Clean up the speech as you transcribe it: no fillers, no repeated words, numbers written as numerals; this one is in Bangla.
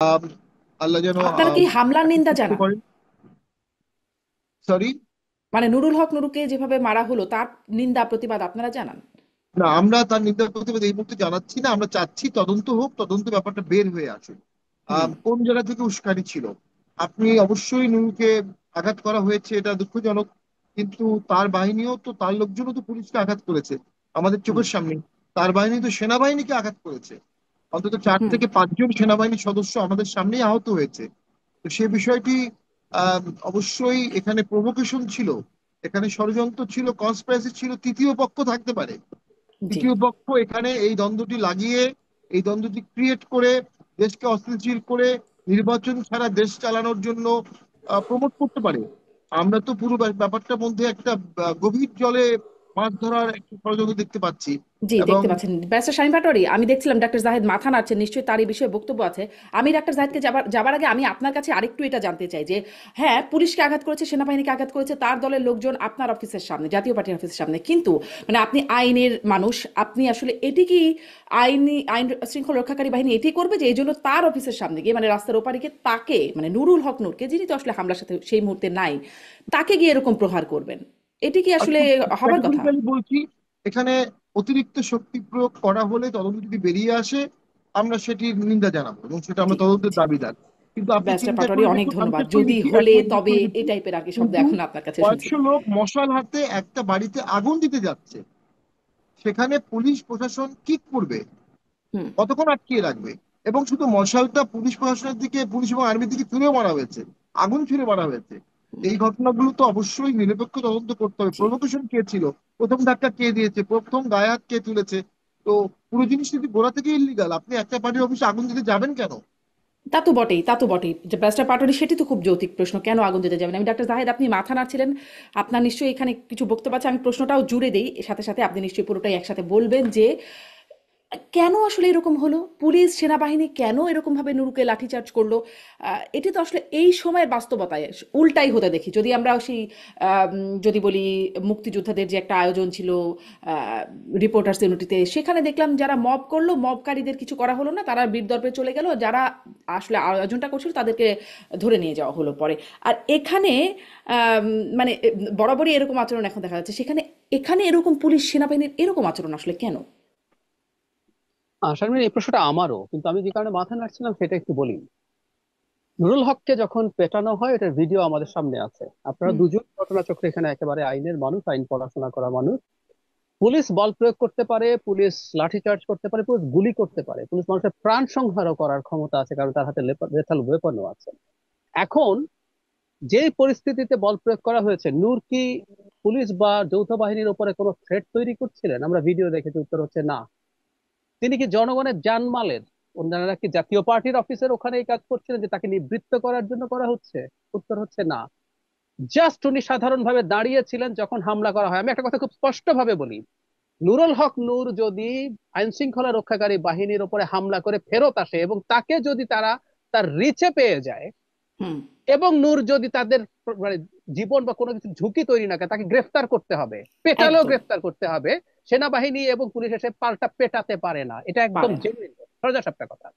আম, আল্লাহ যেন আপনারা কি হামলার তাকে নিন্দা সুস্থ জানান? করেন। সরি। মানে নুরুল হক নুরুকে যেভাবে মারা হলো তার নিন্দা প্রতিবাদ আপনারা জানান? না, আমরা তার নিন্দা প্রতিবাদ এই মুহূর্তে জানাচ্ছি না। আমরা চাচ্ছি তদন্ত হোক, তদন্ত ব্যাপারটা বের হয়ে আসুক। হুম। কোন জায়গা থেকে উস্কানি ছিল। আপনি অবশ্যই নুরুকে আঘাত করা হয়েছে, এটা দুঃখজনক। কিন্তু তার বাহিনীও তো, তার লোকজনও তো পুলিশকে আঘাত করেছে আমাদের হুম। চোখের সামনে। তার বাহিনী তো সেনাবাহিনীকে আঘাত করেছে। অন্তত 4 থেকে 5 জন সেনাবাহিনী সদস্য আমাদের সামনেই আহত হয়েছে। তো সে বিষয়টি অবশ্যই এখানে প্রভোকেশন ছিল, এখানে ষড়যন্ত্র ছিল, কনস্পিরেসি ছিল, তৃতীয় পক্ষ থাকতে পারে। জি। তৃতীয় পক্ষ এখানে এই দ্বন্দ্বটি লাগিয়ে, এই দ্বন্দ্বটি ক্রিয়েট করে, দেশকে অস্থিতিশীল করে নির্বাচন ছাড়া দেশ চালানোর জন্য প্রমোট করতে পারে। আমরা তো পুরো ব্যাপারটার মধ্যে একটা গভীর জলে মাছ ধরার একটা ষড়যন্ত্র দেখতে পাচ্ছি। জি, এবং দেখতে পাচ্ছেন ব্যারিস্টার শামীম পাটোয়ারি, আমি দেখছিলাম ডাক্তার জাহেদ মাথা নাড়ছেন, নিশ্চয়ই তার এই বিষয়ে বক্তব্য আছে। আমি ডাক্তার জাহেদকে যাবার আগে আমি আপনার কাছে আরেকটু এটা জানতে চাই যে হ্যাঁ, পুলিশকে আঘাত করেছে, সেনাবাহিনীকে আঘাত করেছে তার দলের লোকজন আপনার অফিসের সামনে, জাতীয় পার্টির অফিসের সামনে, কিন্তু মানে আপনি আইনের মানুষ, আপনি আসলে এটি কি আইন শৃঙ্খলা রক্ষাকারী বাহিনী এটি করবে যে এই জন্য তার অফিসের সামনে গিয়ে মানে রাস্তার ওপারে গিয়ে তাকে মানে নুরুল হক নূরকে, যিনি তো আসলে হামলার সাথে সেই মুহূর্তে নাই, তাকে গিয়ে এরকম প্রহার করবেন? এটি কি আসলে হবার কথা? ক্যাটেগরিক্যালি বলছি, এখানে অতিরিক্ত শক্তি প্রয়োগ করা হলে, তদন্ত যদি বেরিয়ে আসে, আমরা সেটির নিন্দা জানাবো এবং সেটা জি। আমরা তদন্তের জি। দাবিদার। কিন্তু আপনি ব্যারিস্টার চিন্তা পাটোয়ারি, করে অনেক দেখুন, আমি ধন্যবাদ। শেষ করে যদি দিচ্ছি, এক হলে মিনিট শেষ তবে করে দিচ্ছি। এই টাইপের আগে শব্দ কিন্তু এখন আপনার কাছে শুনছি। কয়েকশো লোক মশাল হাতে একটা বাড়িতে আগুন দিতে যাচ্ছে, সেখানে পুলিশ প্রশাসন কি করবে? হুম। কতক্ষণ আটকিয়ে রাখবে? এবং শুধু মশালটা পুলিশ প্রশাসনের দিকে, পুলিশ এবং আর্মির দিকে ছুঁড়েও মারা হয়েছে, আগুন ছুঁড়ে মারা হয়েছে। হুম। এই ঘটনাগুলো তো অবশ্যই নিরপেক্ষ তদন্ত করতে হবে। জি। প্রভোকেশন কে ছিল, প্রথম ধাক্কা কে দিয়েছে, প্রথম গায়ে হাত কে তুলেছে। তো পুরো জিনিস যদি গোড়া থেকে ইলিগাল, আপনি একটা পার্টির অফিসে আগুন দিতে যাবেন কেন? তা তো বটেই, তা তো বটেই যে ব্যারিস্টার পাটোয়ারি, সেটি তো খুব যৌক্তিক প্রশ্ন, কেন আগুন দিতে যাবেন? আমি ডাক্তার জাহেদ, আপনি মাথা নাড়ছিলেন, আপনার নিশ্চয়ই এখানে কিছু বক্তব্য আছে, আমি প্রশ্নটাও জুড়ে দেই এর সাথে সাথে, আপনি নিশ্চয়ই পুরোটাই একসাথে বলবেন যে কেন আসলে এরকম হলো? পুলিশ, সেনাবাহিনী কেন এরকমভাবে নুরুকে লাঠিচার্জ করলো? এটি তো আসলে এই সময়ের বাস্তবতায় উল্টাই হতে দেখি। যদি আমরা সেই যদি বলি মুক্তিযোদ্ধাদের যে একটা আয়োজন ছিল রিপোর্টার্স ইউনিটিতে, সেখানে দেখলাম যারা মব করলো, মবকারীদের কিছু করা হলো না, তারা বীর দর্পে চলে গেল, যারা আসলে আয়োজনটা করছিল তাদেরকে ধরে নিয়ে যাওয়া হলো পরে। আর এখানে আম, মানে বরাবরই এরকম আচরণ এখন দেখা যাচ্ছে, সেখানে এখানে এরকম পুলিশ সেনাবাহিনীর এরকম আচরণ আসলে কেন? শারমিন, এই প্রশ্নটা আমারও, কিন্তু আমি যে কারণে মাথা নাড়ছিলাম সেটা একটু বলি। নুরুল হককে যখন পেটানো হয়, এটার ভিডিও আমাদের সামনে আছে। আপনারা হুম। দুজন ঘটনাচক্রে এখানে একেবারে আইনের মানুষ, আইন পড়াশোনা করা মানুষ। পুলিশ বল প্রয়োগ করতে পারে, পুলিশ লাঠিচার্জ করতে পারে, পুলিশ গুলি করতে পারে, পুলিশ মানুষের প্রাণ সংহারও করার ক্ষমতা আছে, কারণ তার হাতে লেথাল ওয়েপনও আছে। এখন যেই পরিস্থিতিতে বল প্রয়োগ করা হয়েছে, নূর কি পুলিশ বা যৌথ বাহিনীর উপরে কোনো থ্রেট তৈরি করছিলেন? আমরা ভিডিও দেখেছি, উত্তর হচ্ছে না। তিনি কি জনগণের জানমালের, ওনারা কি জাতীয় পার্টির অফিসের ওখানে এই কাজ করছিলেন যে তাকে নিবৃত্ত করার জন্য করা হচ্ছে? উত্তর হচ্ছে না। জাস্ট উনি সাধারণভাবে দাঁড়িয়েছিলেন যখন হামলা করা হয়। আমি একটা কথা খুব স্পষ্ট ভাবে বলি, নুরুল হক নূর যদি আইন শৃঙ্খলা রক্ষাকারী বাহিনীর উপরে হামলা করে ফেরত আসে এবং তাকে যদি তারা তার রিচে পেয়ে যায়, হুম। এবং নূর যদি তাদের মানে জীবন বা কোনো কিছু ঝুঁকি তৈরি না করে, তাকে গ্রেফতার করতে হবে, পেটালেও একদম। গ্রেফতার করতে হবে। সেনাবাহিনী এবং পুলিশ এসে পাল্টা পেটাতে পারে না, এটা একদম পারে না। জেনুইন সোজা সাপটা কথা।